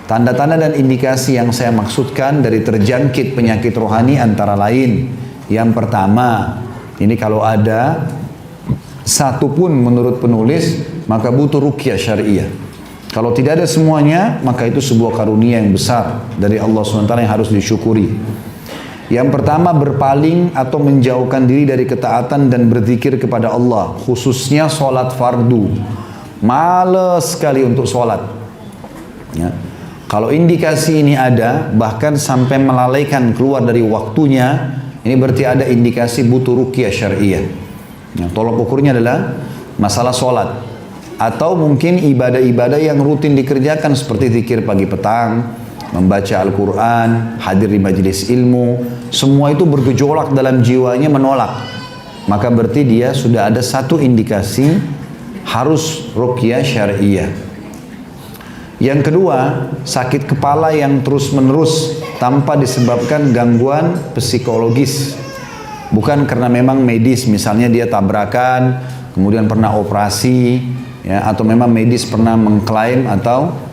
Tanda-tanda dan indikasi yang saya maksudkan dari terjangkit penyakit rohani antara lain. Yang pertama, ini kalau ada satu pun menurut penulis, maka butuh ruqyah syariah. Kalau tidak ada semuanya, maka itu sebuah karunia yang besar dari Allah SWT yang harus disyukuri. Yang pertama, berpaling atau menjauhkan diri dari ketaatan dan berzikir kepada Allah, khususnya sholat fardu. Males sekali untuk sholat. Ya. Kalau indikasi ini ada, bahkan sampai melalaikan keluar dari waktunya, ini berarti ada indikasi butuh ruqyah syariah. Ya, tolok ukurnya adalah masalah sholat. Atau mungkin ibadah-ibadah yang rutin dikerjakan seperti zikir pagi petang, membaca Al-Quran, hadir di majelis ilmu, semua itu bergejolak dalam jiwanya menolak. Maka berarti dia sudah ada satu indikasi harus ruqyah syariah. Yang kedua, sakit kepala yang terus-menerus tanpa disebabkan gangguan psikologis. Bukan karena memang medis, misalnya dia tabrakan, kemudian pernah operasi, ya, atau memang medis pernah mengklaim atau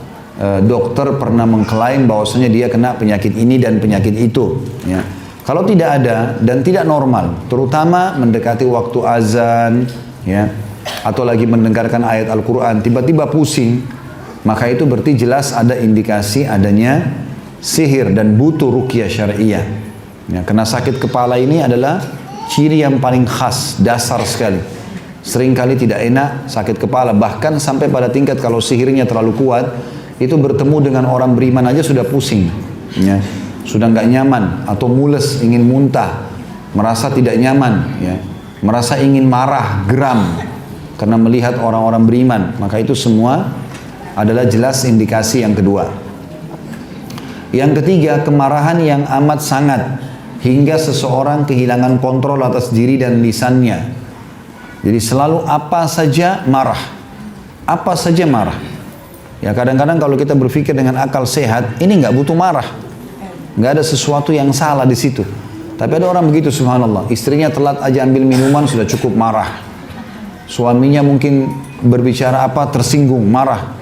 dokter pernah mengklaim bahwasanya dia kena penyakit ini dan penyakit itu. Ya. Kalau tidak ada dan tidak normal, terutama mendekati waktu azan, ya, atau lagi mendengarkan ayat Al-Quran, tiba-tiba pusing, maka itu berarti jelas ada indikasi adanya sihir dan butuh ruqyah syariah. Ya, karena sakit kepala ini adalah ciri yang paling khas, dasar sekali. Seringkali tidak enak sakit kepala, bahkan sampai pada tingkat kalau sihirnya terlalu kuat, itu bertemu dengan orang beriman aja sudah pusing, ya, sudah nggak nyaman atau mules, ingin muntah, merasa tidak nyaman, ya, merasa ingin marah, geram karena melihat orang-orang beriman. Maka itu semua adalah jelas indikasi yang kedua. Yang ketiga, kemarahan yang amat sangat hingga seseorang kehilangan kontrol atas diri dan lisannya. Jadi selalu apa saja marah, apa saja marah. Ya, kadang-kadang kalau kita berpikir dengan akal sehat, ini nggak butuh marah, nggak ada sesuatu yang salah di situ. Tapi ada orang begitu, subhanallah, istrinya telat aja ambil minuman sudah cukup marah. Suaminya mungkin berbicara apa tersinggung, marah.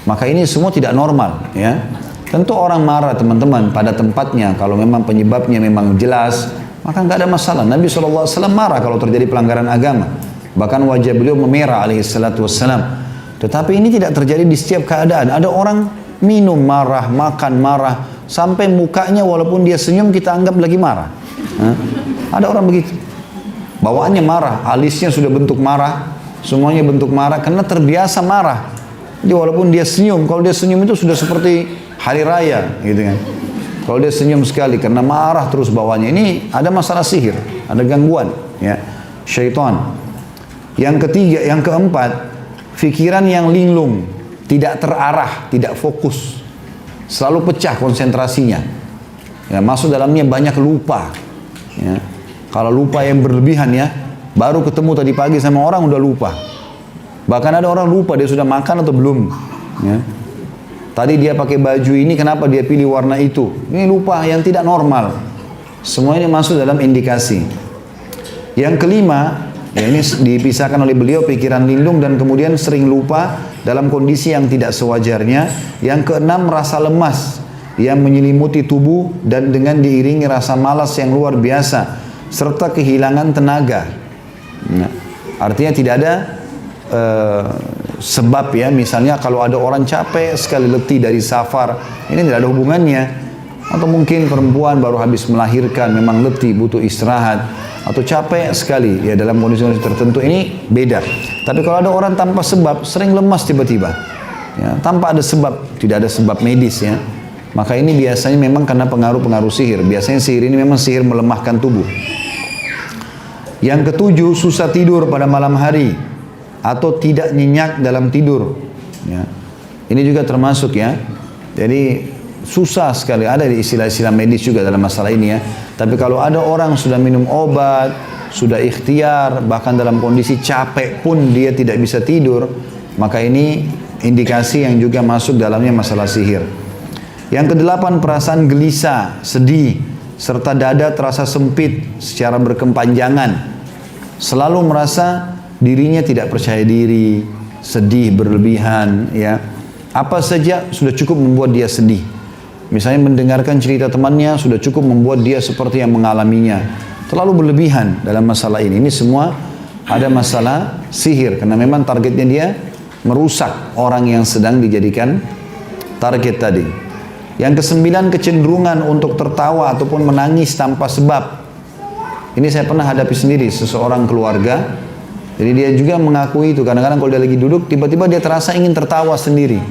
Maka ini semua tidak normal, ya. Tentu orang marah, teman-teman, pada tempatnya. Kalau memang penyebabnya memang jelas, maka nggak ada masalah. Nabi SAW marah kalau terjadi pelanggaran agama. Bahkan wajah beliau memerah alaihissalatu wassalam. Tetapi ini tidak terjadi di setiap keadaan. Ada orang minum marah, makan marah, sampai mukanya walaupun dia senyum kita anggap lagi marah. Ada orang begitu. Bawaannya marah, alisnya sudah bentuk marah, semuanya bentuk marah karena terbiasa marah. Jadi walaupun dia senyum, kalau dia senyum itu sudah seperti hari raya, gitu kan. Kalau dia senyum sekali karena marah terus bawahnya, ini ada masalah sihir, ada gangguan, ya, syaitan. Yang ketiga, yang keempat, pikiran yang linglung, tidak terarah, tidak fokus, selalu pecah konsentrasinya. Ya, masuk dalamnya banyak lupa. Ya. Kalau lupa yang berlebihan, ya, baru ketemu tadi pagi sama orang udah lupa. Bahkan ada orang lupa dia sudah makan atau belum. Ya. Tadi dia pakai baju ini, kenapa dia pilih warna itu? Ini lupa yang tidak normal. Semua ini masuk dalam indikasi. Yang kelima, ya, ini dipisahkan oleh beliau, pikiran linglung dan kemudian sering lupa dalam kondisi yang tidak sewajarnya. Yang keenam, rasa lemas yang menyelimuti tubuh dan dengan diiringi rasa malas yang luar biasa serta kehilangan tenaga. Nah, artinya tidak ada sebab, ya, misalnya kalau ada orang capek sekali, letih dari safar, ini tidak ada hubungannya. Atau mungkin perempuan baru habis melahirkan, memang letih, butuh istirahat, atau capek sekali, ya, dalam kondisi-kondisi tertentu, ini beda. Tapi kalau ada orang tanpa sebab, sering lemas tiba-tiba, ya, tanpa ada sebab, tidak ada sebab medis, ya, maka ini biasanya memang karena pengaruh-pengaruh sihir. Biasanya sihir ini memang sihir melemahkan tubuh. Yang ketujuh, susah tidur pada malam hari atau tidak nyenyak dalam tidur, ya. Ini juga termasuk, ya. Jadi susah sekali, ada istilah-istilah medis juga dalam masalah ini, ya. Tapi kalau ada orang sudah minum obat, sudah ikhtiar, bahkan dalam kondisi capek pun dia tidak bisa tidur, maka ini indikasi yang juga masuk dalamnya masalah sihir. Yang kedelapan, perasaan gelisah, sedih, serta dada terasa sempit secara berkepanjangan. Selalu merasa dirinya tidak percaya diri, sedih berlebihan, ya. Apa saja sudah cukup membuat dia sedih. Misalnya mendengarkan cerita temannya sudah cukup membuat dia seperti yang mengalaminya. Terlalu berlebihan dalam masalah ini. Ini semua ada masalah sihir. Karena memang targetnya dia merusak orang yang sedang dijadikan target tadi. Yang ke-9, kecenderungan untuk tertawa ataupun menangis tanpa sebab. Ini saya pernah hadapi sendiri, seseorang keluarga. Jadi dia juga mengakui itu. Kadang-kadang kalau dia lagi duduk, tiba-tiba dia terasa ingin tertawa sendiri.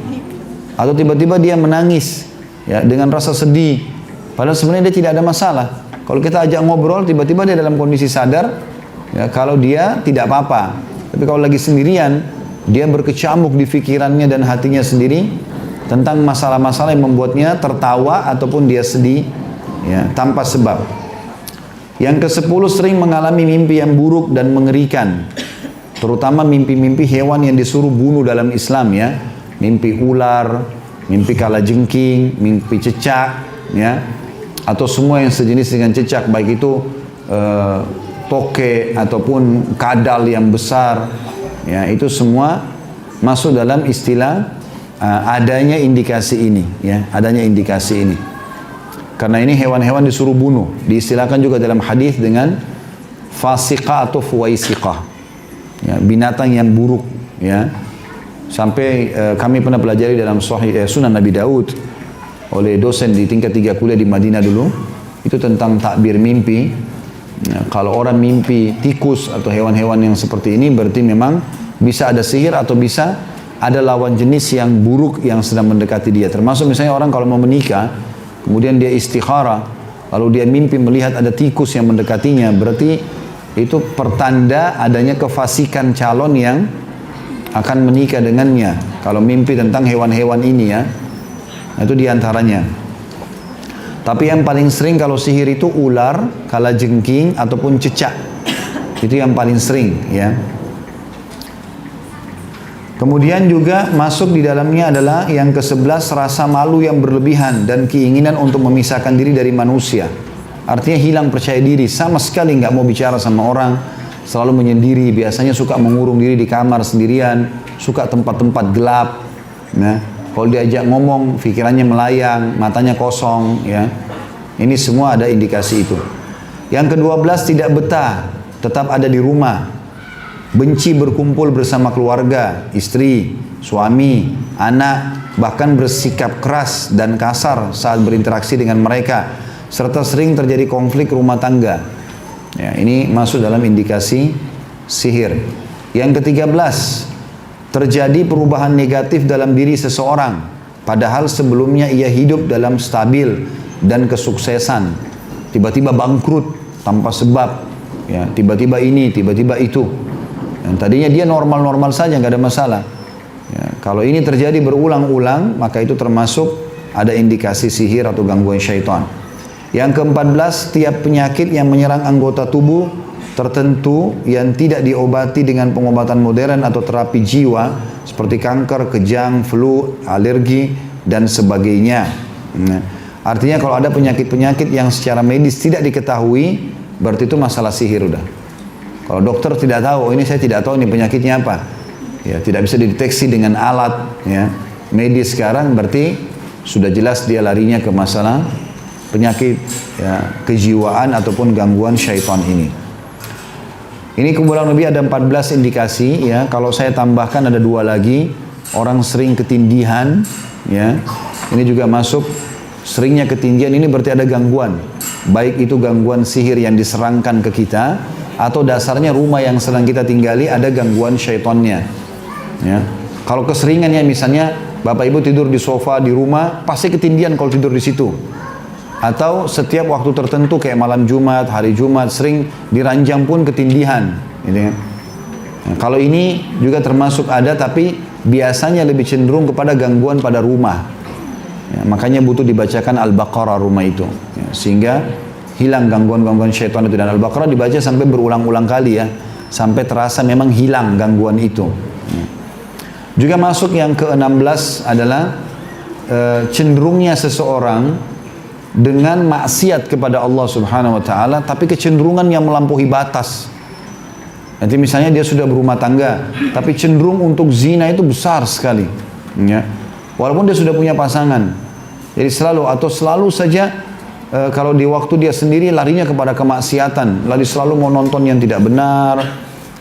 Atau tiba-tiba dia menangis ya, dengan rasa sedih. Padahal sebenarnya dia tidak ada masalah. Kalau kita ajak ngobrol, tiba-tiba dia dalam kondisi sadar ya, kalau dia tidak apa-apa. Tapi kalau lagi sendirian, dia berkecamuk di pikirannya dan hatinya sendiri tentang masalah-masalah yang membuatnya tertawa ataupun dia sedih ya, tanpa sebab. Yang ke-10, sering mengalami mimpi yang buruk dan mengerikan. Terutama mimpi-mimpi hewan yang disuruh bunuh dalam Islam ya. Mimpi ular, mimpi kalajengking, mimpi cecak ya. Atau semua yang sejenis dengan cecak, baik itu toke ataupun kadal yang besar ya, itu semua masuk dalam istilah adanya indikasi ini ya, adanya indikasi ini. Karena ini hewan-hewan disuruh bunuh, diistilahkan juga dalam hadis dengan fasiqah atau fuwaisiqah ya, binatang yang buruk ya. Sampai kami pernah pelajari dalam Sunan Nabi Daud oleh dosen di tingkat 3 kuliah di Madinah dulu, itu tentang takbir mimpi ya, kalau orang mimpi tikus atau hewan-hewan yang seperti ini berarti memang bisa ada sihir atau bisa ada lawan jenis yang buruk yang sedang mendekati dia. Termasuk misalnya orang kalau mau menikah kemudian dia istikharah, lalu dia mimpi melihat ada tikus yang mendekatinya, berarti itu pertanda adanya kefasikan calon yang akan menikah dengannya. Kalau mimpi tentang hewan-hewan ini ya, itu diantaranya. Tapi yang paling sering kalau sihir itu ular, kalajengking ataupun cecak. Itu yang paling sering ya. Kemudian juga masuk di dalamnya adalah yang ke-11, rasa malu yang berlebihan dan keinginan untuk memisahkan diri dari manusia. Artinya hilang percaya diri, sama sekali nggak mau bicara sama orang, selalu menyendiri, biasanya suka mengurung diri di kamar sendirian, suka tempat-tempat gelap. Ya. Kalau diajak ngomong, pikirannya melayang, matanya kosong. Ya. Ini semua ada indikasi itu. Yang ke-12, tidak betah, tetap ada di rumah. Benci berkumpul bersama keluarga, istri, suami, anak, bahkan bersikap keras dan kasar saat berinteraksi dengan mereka, serta sering terjadi konflik rumah tangga. Ya, ini masuk dalam indikasi sihir. Yang ke-13, terjadi perubahan negatif dalam diri seseorang, padahal sebelumnya ia hidup dalam stabil dan kesuksesan. Tiba-tiba bangkrut tanpa sebab, ya, tiba-tiba ini, tiba-tiba itu. Yang tadinya dia normal-normal saja, nggak ada masalah. Ya, kalau ini terjadi berulang-ulang, maka itu termasuk ada indikasi sihir atau gangguan syaitan. Yang ke-14, tiap penyakit yang menyerang anggota tubuh tertentu yang tidak diobati dengan pengobatan modern atau terapi jiwa, seperti kanker, kejang, flu, alergi, dan sebagainya. Nah, artinya kalau ada penyakit-penyakit yang secara medis tidak diketahui, berarti itu masalah sihir udah. Kalau dokter tidak tahu, oh ini saya tidak tahu ini penyakitnya apa, ya tidak bisa dideteksi dengan alat ya medis sekarang, berarti sudah jelas dia larinya ke masalah penyakit ya, kejiwaan ataupun gangguan syaitan ini. Ini kurang lebih ada 14 indikasi ya. Kalau saya tambahkan ada 2 lagi, orang sering ketindihan ya. Ini juga masuk, seringnya ketindihan ini berarti ada gangguan. Baik itu gangguan sihir yang diserangkan ke kita, atau dasarnya rumah yang sedang kita tinggali ada gangguan syaitannya. Ya. Kalau keseringannya misalnya bapak ibu tidur di sofa di rumah, pasti ketindihan kalau tidur di situ. Atau setiap waktu tertentu kayak malam Jumat, hari Jumat, sering diranjang pun ketindihan. Gitu ya. Nah, kalau ini juga termasuk ada, tapi biasanya lebih cenderung kepada gangguan pada rumah. Ya, makanya butuh dibacakan Al-Baqarah rumah itu. Ya, sehingga hilang gangguan-gangguan syaitan itu. Dan Al-Baqarah dibaca sampai berulang-ulang kali ya, sampai terasa memang hilang gangguan itu. Juga masuk yang ke-16 adalah cenderungnya seseorang dengan maksiat kepada Allah Subhanahu wa taala, tapi kecenderungan yang melampaui batas. Nanti misalnya dia sudah berumah tangga, tapi cenderung untuk zina itu besar sekali. Ya. walaupun dia sudah punya pasangan. Jadi selalu saja kalau di waktu dia sendiri larinya kepada kemaksiatan, selalu mau nonton yang tidak benar,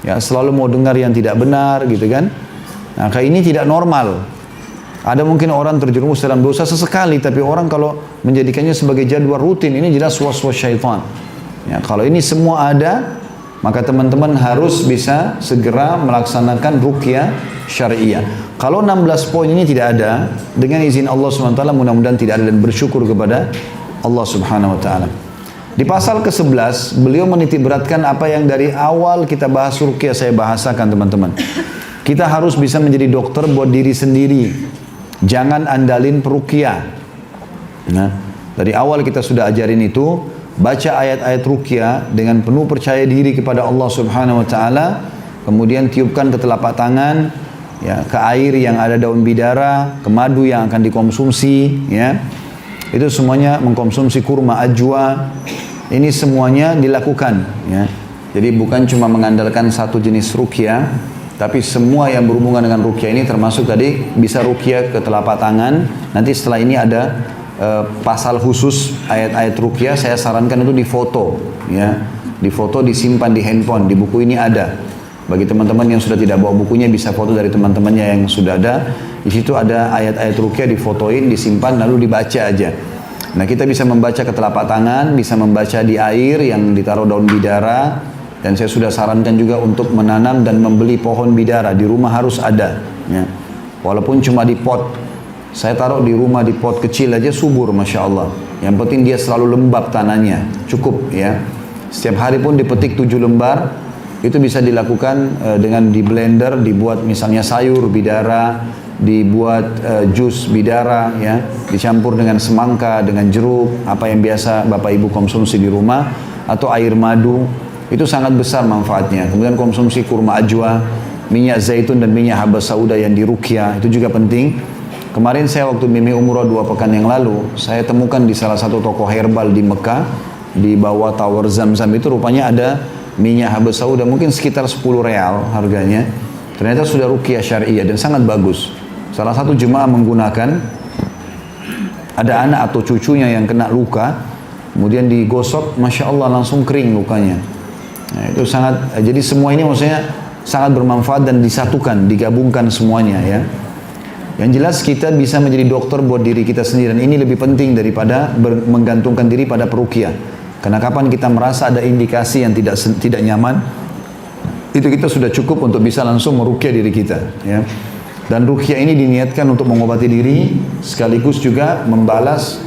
ya selalu mau dengar yang tidak benar gitu kan. Nah, kayak ini tidak normal. Ada mungkin orang terjerumus dalam dosa sesekali, tapi orang kalau menjadikannya sebagai jadwal rutin, ini jelas waswas syaitan. Ya, kalau ini semua ada, maka teman-teman harus bisa segera melaksanakan ruqyah syariah. Kalau 16 poin ini tidak ada, dengan izin Allah SWT mudah-mudahan tidak ada, dan bersyukur kepada Allah Subhanahu wa taala. Di pasal ke-11 beliau menitik beratkan apa yang dari awal kita bahas ruqyah saya bahasakan teman-teman. Kita harus bisa menjadi dokter buat diri sendiri. Jangan andalin peruqyah. Nah, dari awal kita sudah ajarin itu, baca ayat-ayat ruqyah dengan penuh percaya diri kepada Allah Subhanahu wa taala, kemudian tiupkan ke telapak tangan, ya, ke air yang ada daun bidara, ke madu yang akan dikonsumsi, ya. Itu semuanya mengkonsumsi kurma ajwa. Ini semuanya dilakukan, ya. Jadi bukan cuma mengandalkan satu jenis ruqyah, tapi semua yang berhubungan dengan ruqyah ini termasuk tadi bisa ruqyah ke telapak tangan. Nanti setelah ini ada pasal khusus ayat-ayat ruqyah, saya sarankan itu difoto, ya. Difoto, disimpan di handphone, di buku ini ada. Bagi teman-teman yang sudah tidak bawa bukunya, bisa foto dari teman-temannya yang sudah ada. Di situ ada ayat-ayat ruqyah, difotoin, disimpan, lalu dibaca aja. Nah, kita bisa membaca ke telapak tangan, bisa membaca di air yang ditaruh daun bidara, dan saya sudah sarankan juga untuk menanam dan membeli pohon bidara. Di rumah harus ada, ya. Walaupun cuma di pot. Saya taruh di rumah di pot kecil aja subur, Masya Allah. Yang penting dia selalu lembab tanahnya, cukup, ya. Setiap hari pun dipetik 7 lembar. Itu bisa dilakukan dengan di blender, dibuat misalnya sayur bidara, dibuat jus bidara, ya, dicampur dengan semangka, dengan jeruk, apa yang biasa Bapak Ibu konsumsi di rumah, atau air madu. Itu sangat besar manfaatnya. Kemudian konsumsi kurma ajwa, minyak zaitun dan minyak habas sauda yang diruqyah, itu juga penting. Kemarin saya waktu mimi umroh 2 pekan yang lalu, saya temukan di salah satu toko herbal di Mekah, di bawah Tower Zamzam itu rupanya ada minyak habas sauda, mungkin sekitar 10 real harganya. Ternyata sudah ruqyah syariah dan sangat bagus. Salah satu jemaah menggunakan, ada anak atau cucunya yang kena luka, kemudian digosok, Masya Allah langsung kering lukanya. Nah, itu sangat, jadi semua ini maksudnya sangat bermanfaat dan disatukan, digabungkan semuanya, ya. Yang jelas kita bisa menjadi dokter buat diri kita sendiri, dan ini lebih penting daripada menggantungkan diri pada peruqyah. Karena kapan kita merasa ada indikasi yang tidak nyaman, itu kita sudah cukup untuk bisa langsung meruqyah diri kita, ya. Dan ruqyah ini diniatkan untuk mengobati diri, sekaligus juga membalas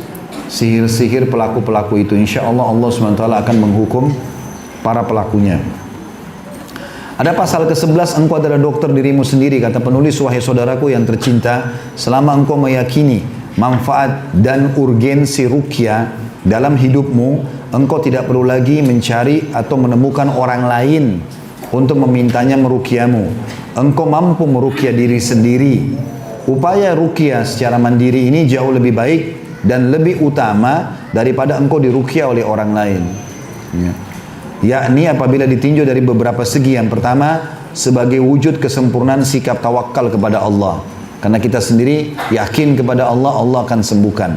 sihir-sihir pelaku-pelaku itu. Insya Allah Allah SWT akan menghukum para pelakunya. Ada pasal ke-11, engkau adalah dokter dirimu sendiri, kata penulis, wahai saudaraku yang tercinta, selama engkau meyakini manfaat dan urgensi ruqyah dalam hidupmu, engkau tidak perlu lagi mencari atau menemukan orang lain untuk memintanya meruqyahmu. Engkau mampu meruqyah diri sendiri. Upaya ruqyah secara mandiri ini jauh lebih baik dan lebih utama daripada engkau diruqyah oleh orang lain, ya. Yakni apabila ditinjau dari beberapa segi. Yang pertama, sebagai wujud kesempurnaan sikap tawakal kepada Allah. Karena kita sendiri yakin kepada Allah, Allah akan sembuhkan,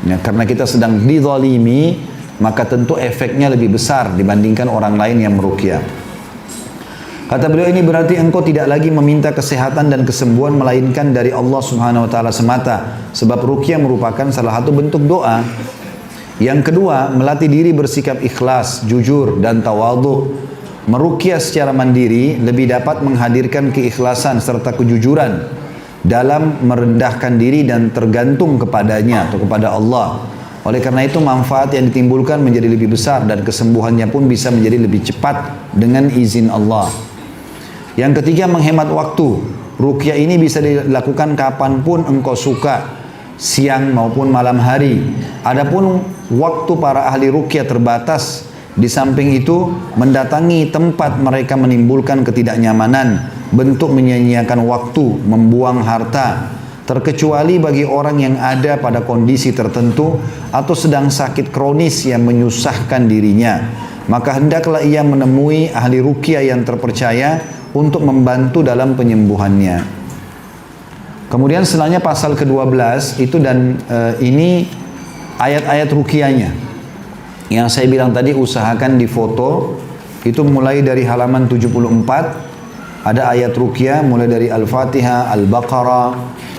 ya. Karena kita sedang dizalimi, maka tentu efeknya lebih besar dibandingkan orang lain yang meruqyah. Kata beliau, ini berarti engkau tidak lagi meminta kesehatan dan kesembuhan melainkan dari Allah Subhanahu wa taala semata, sebab ruqyah merupakan salah satu bentuk doa. Yang kedua, melatih diri bersikap ikhlas, jujur dan tawadhu. Meruqyah secara mandiri lebih dapat menghadirkan keikhlasan serta kejujuran dalam merendahkan diri dan tergantung kepadanya atau kepada Allah. Oleh karena itu manfaat yang ditimbulkan menjadi lebih besar dan kesembuhannya pun bisa menjadi lebih cepat dengan izin Allah. Yang ketiga, menghemat waktu. Ruqyah ini bisa dilakukan kapanpun engkau suka, siang maupun malam hari. Adapun waktu para ahli ruqyah terbatas. Di samping itu, mendatangi tempat mereka menimbulkan ketidaknyamanan, bentuk menyia-nyiakan waktu, membuang harta. Terkecuali bagi orang yang ada pada kondisi tertentu atau sedang sakit kronis yang menyusahkan dirinya, maka hendaklah ia menemui ahli ruqyah yang terpercaya untuk membantu dalam penyembuhannya. Kemudian setelahnya pasal ke-12 itu dan ini ayat-ayat ruqyahnya. Yang saya bilang tadi usahakan difoto, itu mulai dari halaman 74 ada ayat ruqyah mulai dari Al-Fatihah, Al-Baqarah,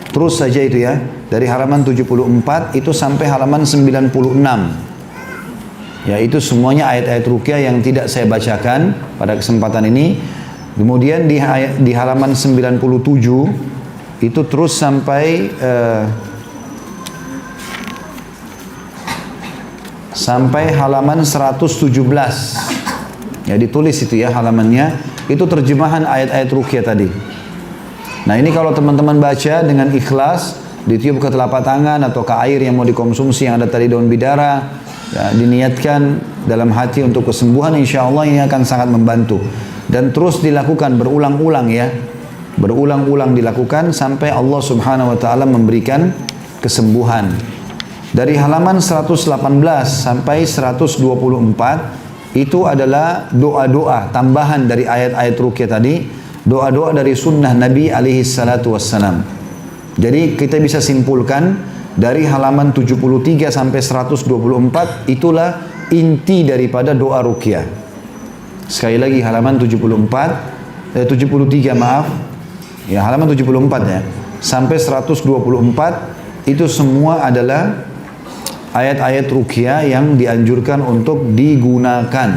terus saja itu ya, dari halaman 74 itu sampai halaman 96. Ya, itu semuanya ayat-ayat ruqyah yang tidak saya bacakan pada kesempatan ini. Kemudian di halaman 97 itu terus sampai sampai halaman 117. Ya, ditulis itu ya halamannya. Itu terjemahan ayat-ayat ruqyah tadi. Nah, ini kalau teman-teman baca dengan ikhlas, ditiup ke telapak tangan atau ke air yang mau dikonsumsi yang ada tadi daun bidara, ya, diniatkan dalam hati untuk kesembuhan, insya Allah ini akan sangat membantu. Dan terus dilakukan berulang-ulang ya. Berulang-ulang dilakukan sampai Allah Subhanahu wa taala memberikan kesembuhan. Dari halaman 118 sampai 124 itu adalah doa-doa tambahan dari ayat-ayat ruqyah tadi, doa-doa dari sunnah Nabi alaihi salatu wassalam. Jadi kita bisa simpulkan dari halaman 73 sampai 124 itulah inti daripada doa ruqyah. Sekali lagi halaman 73 maaf. Ya, halaman 74 ya. Sampai 124 itu semua adalah ayat-ayat ruqyah yang dianjurkan untuk digunakan.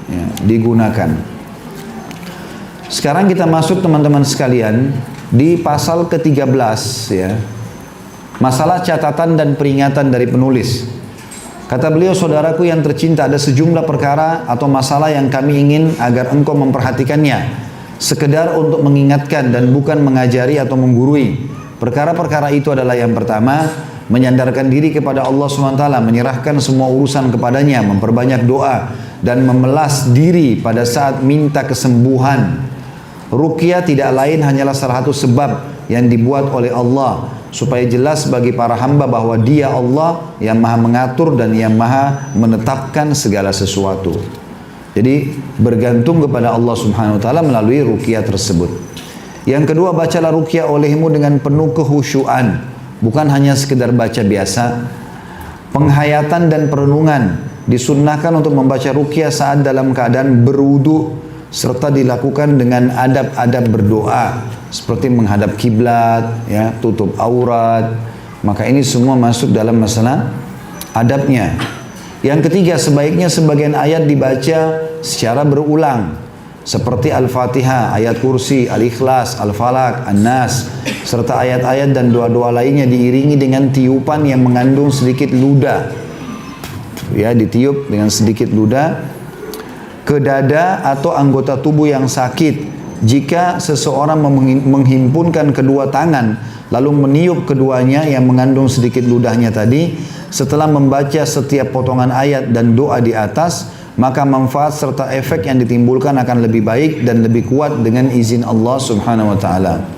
Ya, digunakan. Sekarang kita masuk teman-teman sekalian di pasal ke-13 ya. Masalah catatan dan peringatan dari penulis. Kata beliau, saudaraku yang tercinta, ada sejumlah perkara atau masalah yang kami ingin agar engkau memperhatikannya. Sekedar untuk mengingatkan dan bukan mengajari atau menggurui. Perkara-perkara itu adalah yang pertama, menyandarkan diri kepada Allah SWT, menyerahkan semua urusan kepadanya, memperbanyak doa, dan memelas diri pada saat minta kesembuhan. Ruqyah tidak lain hanyalah salah satu sebab yang dibuat oleh Allah supaya jelas bagi para hamba bahwa Dia Allah yang maha mengatur dan yang maha menetapkan segala sesuatu. Jadi bergantung kepada Allah Subhanahu wa taala melalui ruqyah tersebut. Yang kedua, bacalah ruqyah olehmu dengan penuh kekhusyuan, bukan hanya sekedar baca biasa. Penghayatan dan perenungan disunnahkan untuk membaca ruqyah saat dalam keadaan berwudu serta dilakukan dengan adab-adab berdoa seperti menghadap kiblat, ya, tutup aurat. Maka ini semua masuk dalam masalah adabnya. Yang ketiga, sebaiknya sebagian ayat dibaca secara berulang seperti Al-Fatihah, ayat kursi, Al-Ikhlas, Al-Falaq, An-Nas, serta ayat-ayat dan doa-doa lainnya diiringi dengan tiupan yang mengandung sedikit ludah. Ya, ditiup dengan sedikit ludah ke dada atau anggota tubuh yang sakit. Jika seseorang menghimpunkan kedua tangan lalu meniup keduanya yang mengandung sedikit ludahnya tadi, setelah membaca setiap potongan ayat dan doa di atas, maka manfaat serta efek yang ditimbulkan akan lebih baik dan lebih kuat dengan izin Allah Subhanahu wa taala.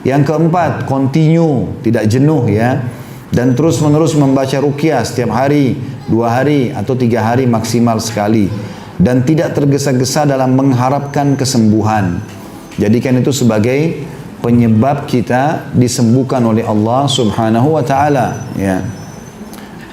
Yang keempat, continue, tidak jenuh ya, dan terus-menerus membaca ruqyah setiap hari, 2 hari atau 3 hari maksimal sekali, dan tidak tergesa-gesa dalam mengharapkan kesembuhan. Jadikan itu sebagai penyebab kita disembuhkan oleh Allah Subhanahu wa taala ya.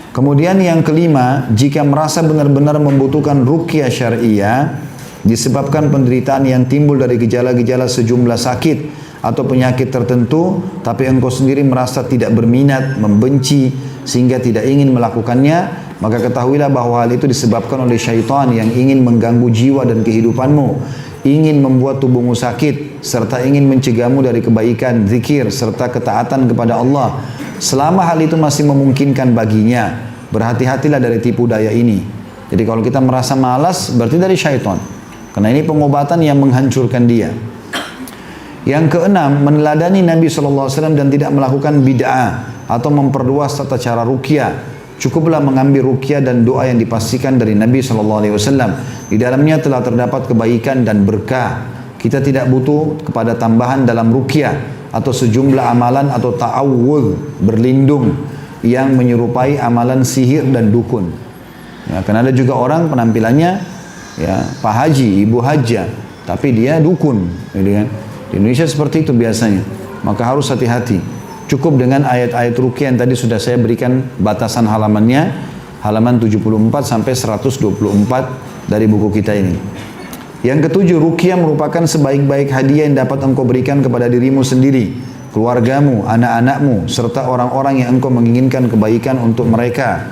Kemudian yang kelima, jika merasa benar-benar membutuhkan ruqyah syariah disebabkan penderitaan yang timbul dari gejala-gejala sejumlah sakit atau penyakit tertentu, tapi engkau sendiri merasa tidak berminat, membenci sehingga tidak ingin melakukannya, maka ketahuilah bahwa hal itu disebabkan oleh syaitan yang ingin mengganggu jiwa dan kehidupanmu, ingin membuat tubuhmu sakit, serta ingin mencegahmu dari kebaikan, zikir, serta ketaatan kepada Allah. Selama hal itu masih memungkinkan baginya, berhati-hatilah dari tipu daya ini. Jadi kalau kita merasa malas, berarti dari syaitan. Karena ini pengobatan yang menghancurkan dia. Yang keenam, meneladani Nabi SAW dan tidak melakukan bid'ah atau memperluas tata cara ruqyah. Cukuplah mengambil ruqyah dan doa yang dipastikan dari Nabi SAW. Di dalamnya telah terdapat kebaikan dan berkah. Kita tidak butuh kepada tambahan dalam ruqyah atau sejumlah amalan atau ta'awudz, berlindung, yang menyerupai amalan sihir dan dukun. Ya, karena ada juga orang penampilannya ya Pak Haji, Ibu Hajjah, tapi dia dukun, gitu kan. Di Indonesia seperti itu biasanya. Maka harus hati-hati. Cukup dengan ayat-ayat ruqyah yang tadi sudah saya berikan batasan halamannya, halaman 74 sampai 124 dari buku kita ini. Yang ketujuh, ruqyah merupakan sebaik-baik hadiah yang dapat engkau berikan kepada dirimu sendiri, keluargamu, anak-anakmu, serta orang-orang yang engkau menginginkan kebaikan untuk mereka.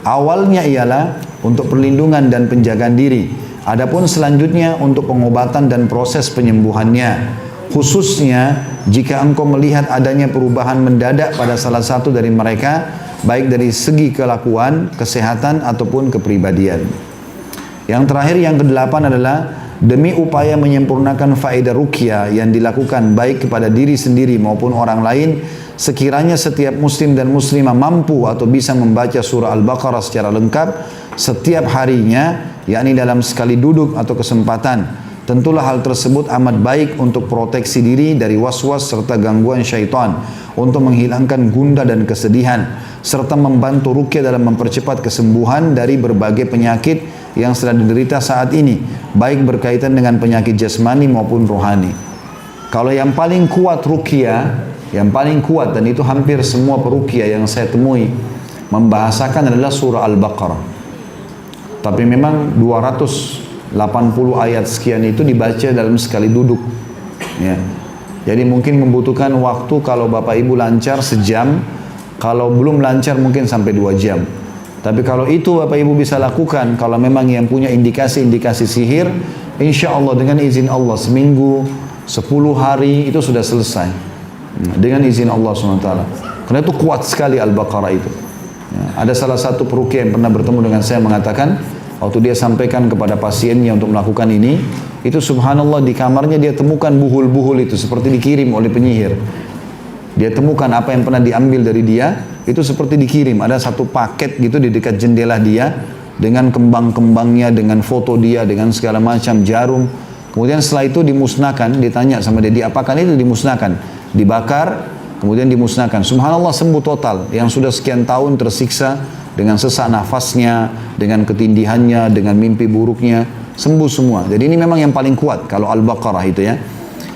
Awalnya ialah untuk perlindungan dan penjagaan diri. Adapun selanjutnya untuk pengobatan dan proses penyembuhannya. Khususnya jika engkau melihat adanya perubahan mendadak pada salah satu dari mereka, baik dari segi kelakuan, kesehatan, ataupun kepribadian. Yang terakhir, yang kedelapan adalah demi upaya menyempurnakan faedah ruqyah yang dilakukan baik kepada diri sendiri maupun orang lain, sekiranya setiap muslim dan muslimah mampu atau bisa membaca surah Al-Baqarah secara lengkap setiap harinya, yakni dalam sekali duduk atau kesempatan, tentulah hal tersebut amat baik untuk proteksi diri dari was-was serta gangguan syaitan, untuk menghilangkan gundah dan kesedihan, serta membantu ruqyah dalam mempercepat kesembuhan dari berbagai penyakit yang sedang diderita saat ini, baik berkaitan dengan penyakit jasmani maupun rohani. Kalau yang paling kuat ruqyah, yang paling kuat, dan itu hampir semua peruqyah yang saya temui membahasakan, adalah surah Al-Baqarah. Tapi memang 280 ayat sekian itu dibaca dalam sekali duduk, ya. Jadi mungkin membutuhkan waktu, kalau Bapak Ibu lancar sejam, kalau belum lancar mungkin sampai 2 jam. Tapi kalau itu Bapak Ibu bisa lakukan, kalau memang yang punya indikasi-indikasi sihir, insya Allah dengan izin Allah seminggu, 10 hari itu sudah selesai. Dengan izin Allah SWT. Karena itu kuat sekali Al-Baqarah itu. Ya, ada salah satu peruqyah yang pernah bertemu dengan saya mengatakan, waktu dia sampaikan kepada pasiennya untuk melakukan ini, itu subhanallah di kamarnya dia temukan buhul-buhul itu seperti dikirim oleh penyihir. Dia temukan apa yang pernah diambil dari dia, itu seperti dikirim. Ada satu paket gitu di dekat jendela dia, dengan kembang-kembangnya, dengan foto dia, dengan segala macam jarum. Kemudian setelah itu dimusnahkan, ditanya sama dia, diapakan itu? Dimusnahkan, dibakar, kemudian dimusnahkan. Subhanallah, sembuh total. Yang sudah sekian tahun tersiksa dengan sesak nafasnya, dengan ketindihannya, dengan mimpi buruknya, sembuh semua. Jadi ini memang yang paling kuat kalau Al-Baqarah itu, ya.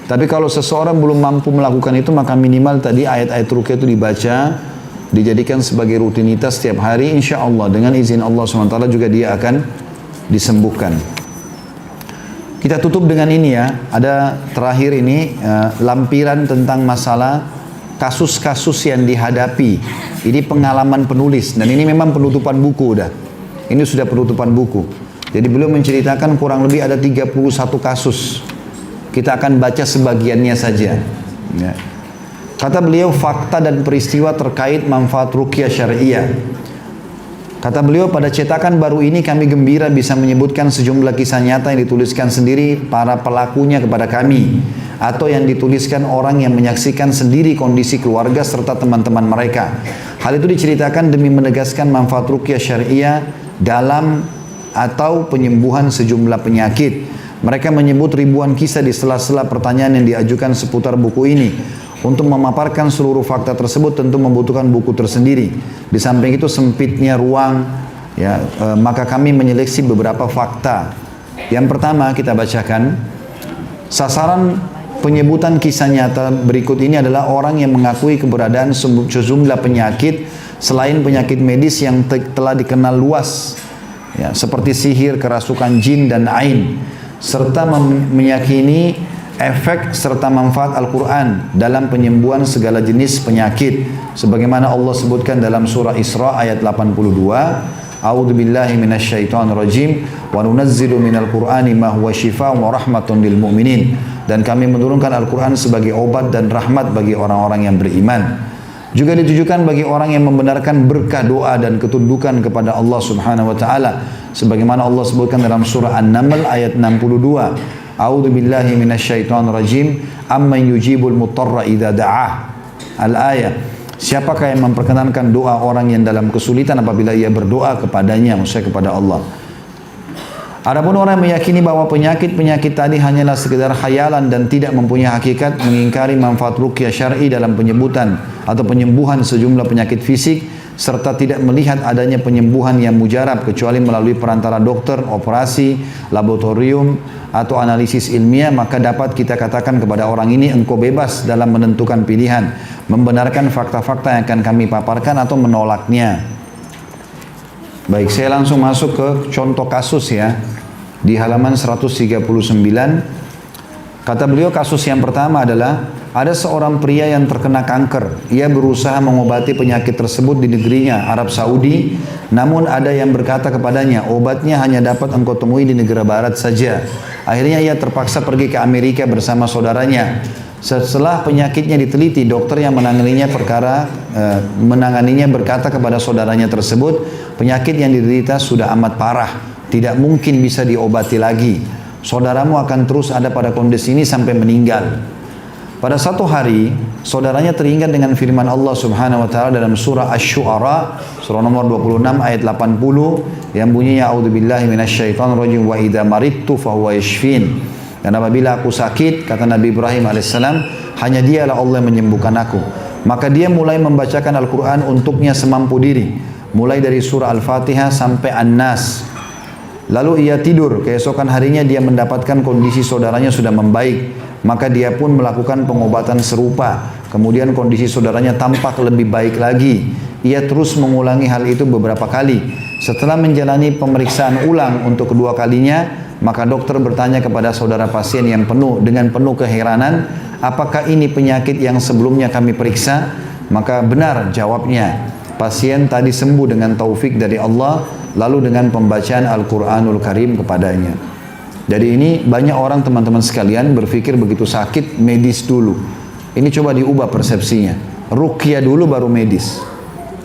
Tapi kalau seseorang belum mampu melakukan itu, maka minimal tadi ayat-ayat ruqyah itu dibaca, dijadikan sebagai rutinitas setiap hari, insya Allah dengan izin Allah SWT juga dia akan disembuhkan. Kita tutup dengan ini, ya. Ada terakhir ini lampiran tentang masalah kasus-kasus yang dihadapi. Ini pengalaman penulis, dan ini memang penutupan buku udah. Ini sudah penutupan buku. Jadi beliau menceritakan kurang lebih ada 31 kasus. Kita akan baca sebagiannya saja. Ya. Kata beliau, fakta dan peristiwa terkait manfaat ruqyah syariah. Kata beliau, pada cetakan baru ini kami gembira bisa menyebutkan sejumlah kisah nyata yang dituliskan sendiri para pelakunya kepada kami, atau yang dituliskan orang yang menyaksikan sendiri kondisi keluarga serta teman-teman mereka. Hal itu diceritakan demi menegaskan manfaat ruqyah syariah dalam atau penyembuhan sejumlah penyakit. Mereka menyebut ribuan kisah di sela-sela pertanyaan yang diajukan seputar buku ini. Untuk memaparkan seluruh fakta tersebut tentu membutuhkan buku tersendiri. Di samping itu sempitnya ruang, ya, maka kami menyeleksi beberapa fakta. Yang pertama kita bacakan, sasaran penyebutan kisah nyata berikut ini adalah orang yang mengakui keberadaan sejumlah penyakit selain penyakit medis yang telah dikenal luas, ya, seperti sihir, kerasukan jin dan ain, serta meyakini efek serta manfaat Al-Quran dalam penyembuhan segala jenis penyakit, sebagaimana Allah sebutkan dalam surah Isra ayat 82, A'udzu billahi minasyaitonir rajim, wa nunazzilu minal Qur'ani ma huwa syifaa'un wa rahmatun lil mu'minin, dan kami menurunkan Al-Quran sebagai obat dan rahmat bagi orang-orang yang beriman. Juga ditujukan bagi orang yang membenarkan berkah doa dan ketundukan kepada Allah Subhanahu wa taala, sebagaimana Allah sebutkan dalam surah An-Naml ayat 62, A'udzu billahi minasyaitonir rajim, amman yujibul mutarra idza da'ah. Al-ayah. Siapakah yang memperkenankan doa orang yang dalam kesulitan apabila ia berdoa kepadanya, maksudnya kepada Allah. Adapun orang yang meyakini bahwa penyakit-penyakit tadi hanyalah sekedar khayalan dan tidak mempunyai hakikat, mengingkari manfaat ruqyah syar'i dalam penyebutan atau penyembuhan sejumlah penyakit fisik, serta tidak melihat adanya penyembuhan yang mujarab kecuali melalui perantara dokter, operasi, laboratorium, atau analisis ilmiah, maka dapat kita katakan kepada orang ini, engkau bebas dalam menentukan pilihan, membenarkan fakta-fakta yang akan kami paparkan atau menolaknya. Baik, saya langsung masuk ke contoh kasus ya. Di halaman 139, kata beliau kasus yang pertama adalah ada seorang pria yang terkena kanker. Ia berusaha mengobati penyakit tersebut di negerinya, Arab Saudi. Namun ada yang berkata kepadanya, obatnya hanya dapat engkau temui di negara barat saja. Akhirnya ia terpaksa pergi ke Amerika bersama saudaranya. Setelah penyakitnya diteliti, dokter yang menanganinya berkata kepada saudaranya tersebut, penyakit yang diderita sudah amat parah, tidak mungkin bisa diobati lagi. Saudaramu akan terus ada pada kondisi ini sampai meninggal. Pada satu hari, saudaranya teringat dengan firman Allah Subhanahu wa taala dalam surah Asy-Syu'ara, surah nomor 26 ayat 80 yang bunyinya a'udzubillahi minasyaitonir rajim wa idza maridtu fahuwa yashfin. Dan apabila aku sakit, kata Nabi Ibrahim alaihissalam, hanya Dialah Allah yang menyembuhkan aku. Maka dia mulai membacakan Al-Qur'an untuknya semampu diri, mulai dari surah Al-Fatihah sampai An-Nas. Lalu ia tidur. Keesokan harinya dia mendapatkan kondisi saudaranya sudah membaik. Maka dia pun melakukan pengobatan serupa. Kemudian kondisi saudaranya tampak lebih baik lagi. Ia terus mengulangi hal itu beberapa kali. Setelah menjalani pemeriksaan ulang untuk kedua kalinya, maka dokter bertanya kepada saudara pasien yang dengan penuh keheranan, apakah ini penyakit yang sebelumnya kami periksa? Maka benar jawabnya. Pasien tadi sembuh dengan taufik dari Allah, lalu dengan pembacaan Al-Quranul Karim kepadanya. Jadi ini banyak orang teman-teman sekalian berpikir begitu sakit medis dulu. Ini coba diubah persepsinya. Ruqyah dulu baru medis.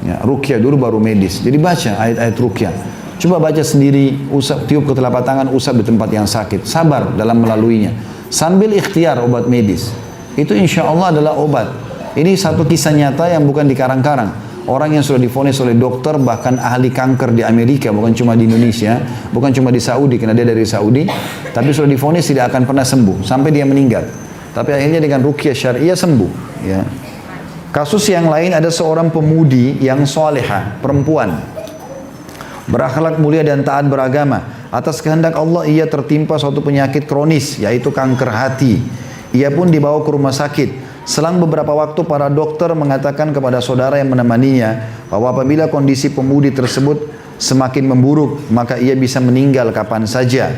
Ya, ruqyah dulu baru medis. Jadi baca ayat-ayat ruqyah. Coba baca sendiri, tiup ke telapak tangan, usap di tempat yang sakit. Sabar dalam melaluinya. Sambil ikhtiar obat medis. Itu insya Allah adalah obat. Ini satu kisah nyata yang bukan dikarang-karang. Orang yang sudah divonis oleh dokter, bahkan ahli kanker di Amerika, bukan cuma di Indonesia, bukan cuma di Saudi, karena dia dari Saudi, tapi sudah divonis tidak akan pernah sembuh, sampai dia meninggal. Tapi akhirnya dengan ruqyah syariah sembuh. Ya. Kasus yang lain, ada seorang pemudi yang soleha, perempuan, berakhlak mulia dan taat beragama. Atas kehendak Allah ia tertimpa suatu penyakit kronis, yaitu kanker hati. Ia pun dibawa ke rumah sakit. Selang beberapa waktu para dokter mengatakan kepada saudara yang menemaninya bahwa apabila kondisi pemudi tersebut semakin memburuk, maka ia bisa meninggal kapan saja.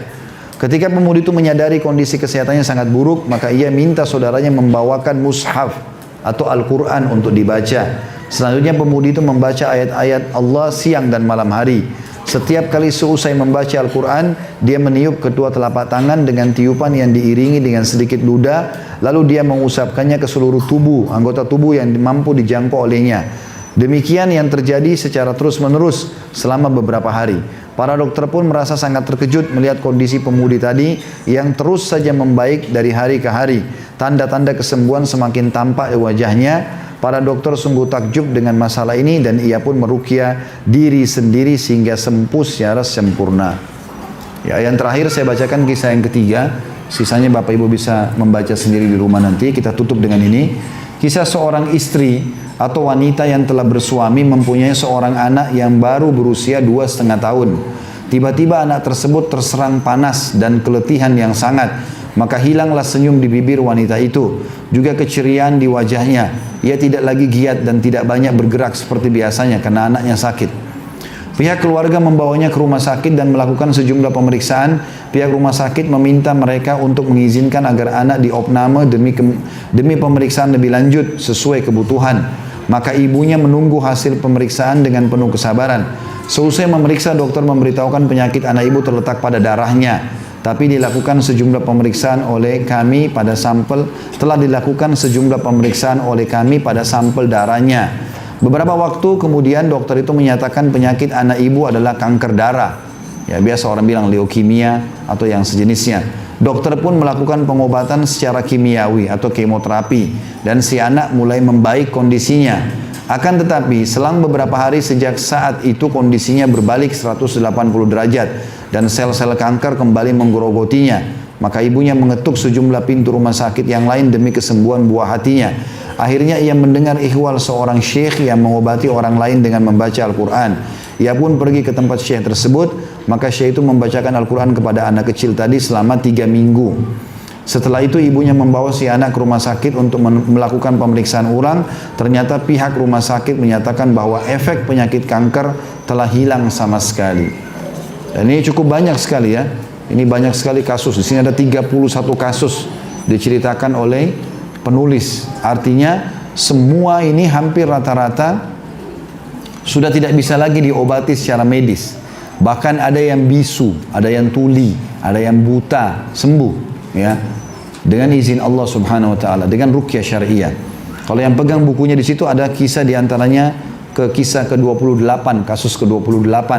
Ketika pemudi itu menyadari kondisi kesehatannya sangat buruk, maka ia minta saudaranya membawakan mushaf atau Al-Quran untuk dibaca. Selanjutnya pemudi itu membaca ayat-ayat Allah siang dan malam hari. Setiap kali seusai membaca Al-Quran, dia meniup kedua telapak tangan dengan tiupan yang diiringi dengan sedikit ludah, lalu dia mengusapkannya ke seluruh tubuh, anggota tubuh yang mampu dijangkau olehnya. Demikian yang terjadi secara terus-menerus selama beberapa hari. Para dokter pun merasa sangat terkejut melihat kondisi pemudi tadi yang terus saja membaik dari hari ke hari. Tanda-tanda kesembuhan semakin tampak di wajahnya. Para dokter sungguh takjub dengan masalah ini dan ia pun meruqyah diri sendiri sehingga sembuh secara sempurna. Ya, yang terakhir saya bacakan kisah yang ketiga. Sisanya Bapak Ibu bisa membaca sendiri di rumah nanti. Kita tutup dengan ini. Kisah seorang istri atau wanita yang telah bersuami mempunyai seorang anak yang baru berusia 2,5 tahun. Tiba-tiba anak tersebut terserang panas dan keletihan yang sangat. Maka hilanglah senyum di bibir wanita itu, juga keceriaan di wajahnya. Ia tidak lagi giat dan tidak banyak bergerak seperti biasanya karena anaknya sakit. Pihak keluarga membawanya ke rumah sakit dan melakukan sejumlah pemeriksaan. Pihak rumah sakit meminta mereka untuk mengizinkan agar anak diopname demi pemeriksaan lebih lanjut sesuai kebutuhan. Maka ibunya menunggu hasil pemeriksaan dengan penuh kesabaran. Seusai memeriksa, dokter memberitahukan penyakit anak ibu terletak pada darahnya. Tapi dilakukan sejumlah pemeriksaan oleh kami pada sampel darahnya. Beberapa waktu kemudian dokter itu menyatakan penyakit anak ibu adalah kanker darah. Ya, biasa orang bilang leukemia atau yang sejenisnya. Dokter pun melakukan pengobatan secara kimiawi atau kemoterapi dan si anak mulai membaik kondisinya. Akan tetapi selang beberapa hari sejak saat itu kondisinya berbalik 180 derajat dan sel-sel kanker kembali menggerogotinya. Maka ibunya mengetuk sejumlah pintu rumah sakit yang lain demi kesembuhan buah hatinya. Akhirnya ia mendengar ihwal seorang syekh yang mengobati orang lain dengan membaca Al-Quran. Ia pun pergi ke tempat syekh tersebut, maka syekh itu membacakan Al-Quran kepada anak kecil tadi selama 3 minggu. Setelah itu ibunya membawa si anak ke rumah sakit untuk melakukan pemeriksaan ulang. Ternyata pihak rumah sakit menyatakan bahwa efek penyakit kanker telah hilang sama sekali. Dan ini cukup banyak sekali ya. Ini banyak sekali kasus. Di sini ada 31 kasus diceritakan oleh penulis. Artinya semua ini hampir rata-rata sudah tidak bisa lagi diobati secara medis. Bahkan ada yang bisu, ada yang tuli, ada yang buta, sembuh. Ya, dengan izin Allah Subhanahu Wa Taala, dengan ruqyah syariah. Kalau yang pegang bukunya di situ ada kisah diantaranya kisah ke-28, kasus ke-28.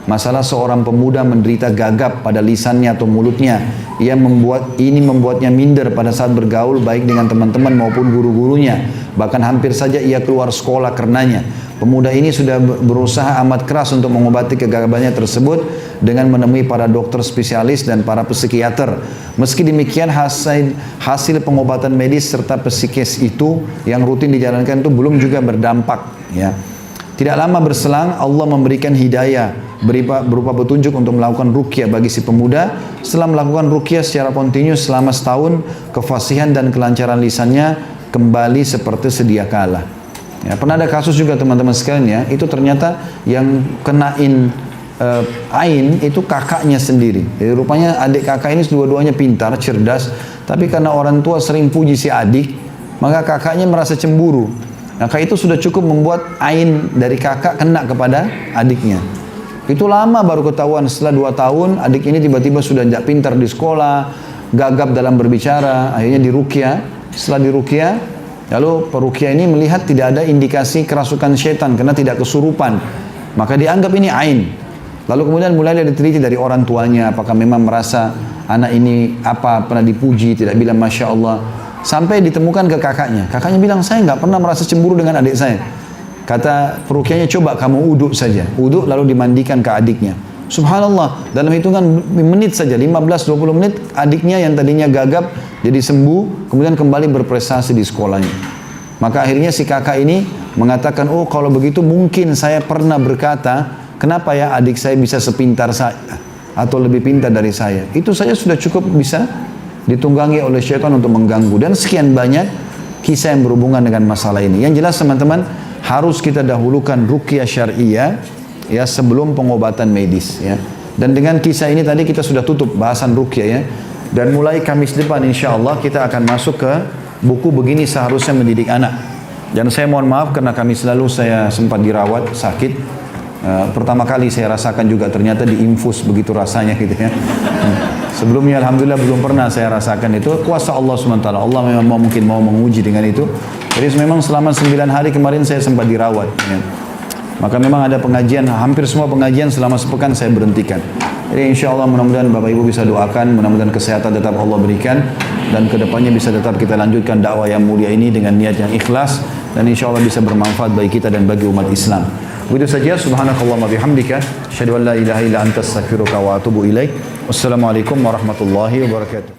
Masalah seorang pemuda menderita gagap pada lisannya atau mulutnya. Ini membuatnya minder pada saat bergaul baik dengan teman-teman maupun guru-gurunya. Bahkan hampir saja ia keluar sekolah karenanya. Pemuda ini sudah berusaha amat keras untuk mengobati kegagalannya tersebut dengan menemui para dokter spesialis dan para psikiater. Meski demikian hasil pengobatan medis serta psikis itu yang rutin dijalankan itu belum juga berdampak. Ya. Tidak lama berselang Allah memberikan hidayah berupa petunjuk untuk melakukan ruqyah bagi si pemuda. Setelah melakukan ruqyah secara kontinu selama setahun, kefasihan dan kelancaran lisannya kembali seperti sedia kala. Ya, pernah ada kasus juga teman-teman sekalian ya, itu ternyata yang kenain ain itu kakaknya sendiri. Jadi rupanya adik kakak ini dua-duanya pintar, cerdas, tapi karena orang tua sering puji si adik, maka kakaknya merasa cemburu. Maka itu sudah cukup membuat ain dari kakak kena kepada adiknya. Itu lama baru ketahuan, setelah 2 tahun adik ini tiba-tiba sudah tidak pintar di sekolah, gagap dalam berbicara, akhirnya diruqyah. Setelah diruqyah, lalu peruqyah ini melihat tidak ada indikasi kerasukan syaitan karena tidak kesurupan. Maka dianggap ini ain. Lalu kemudian mulai diteliti dari orang tuanya, apakah memang merasa anak ini pernah dipuji, tidak bilang Masya Allah. Sampai ditemukan ke kakaknya. Kakaknya bilang, saya nggak pernah merasa cemburu dengan adik saya. Kata peruqyahnya, coba kamu uduk saja. Uduk lalu dimandikan ke adiknya. Subhanallah, dalam hitungan menit saja, 15-20 menit, adiknya yang tadinya gagap jadi sembuh, kemudian kembali berprestasi di sekolahnya. Maka akhirnya si kakak ini mengatakan, oh kalau begitu mungkin saya pernah berkata, kenapa ya adik saya bisa sepintar saya atau lebih pintar dari saya. Itu saja sudah cukup bisa ditunggangi oleh syaitan untuk mengganggu. Dan sekian banyak kisah yang berhubungan dengan masalah ini. Yang jelas teman-teman, harus kita dahulukan ruqyah syariah ya sebelum pengobatan medis ya. Dan dengan kisah ini tadi kita sudah tutup bahasan ruqyah ya. Dan mulai Kamis depan insya-Allah kita akan masuk ke buku Begini Seharusnya Mendidik Anak. Dan saya mohon maaf karena Kamis lalu saya sempat dirawat sakit. Pertama kali saya rasakan juga ternyata diinfus begitu rasanya gitu ya. Sebelumnya alhamdulillah belum pernah saya rasakan itu. Kuasa Allah SWT. Allah memang mungkin mau menguji dengan itu. Jadi memang selama 9 hari kemarin saya sempat dirawat ya. Maka memang ada pengajian, hampir semua pengajian selama sepekan saya berhentikan. Jadi insya Allah mudah-mudahan Bapak Ibu bisa doakan, mudah-mudahan kesehatan tetap Allah berikan, dan kedepannya bisa tetap kita lanjutkan dakwah yang mulia ini dengan niat yang ikhlas, dan insya Allah bisa bermanfaat bagi kita dan bagi umat Islam. Begitu saja, subhanakallahumma bihamdika, asyhadu an la ilaha illa anta astaghfiruka wa atubu ilaik. Wassalamualaikum warahmatullahi wabarakatuh.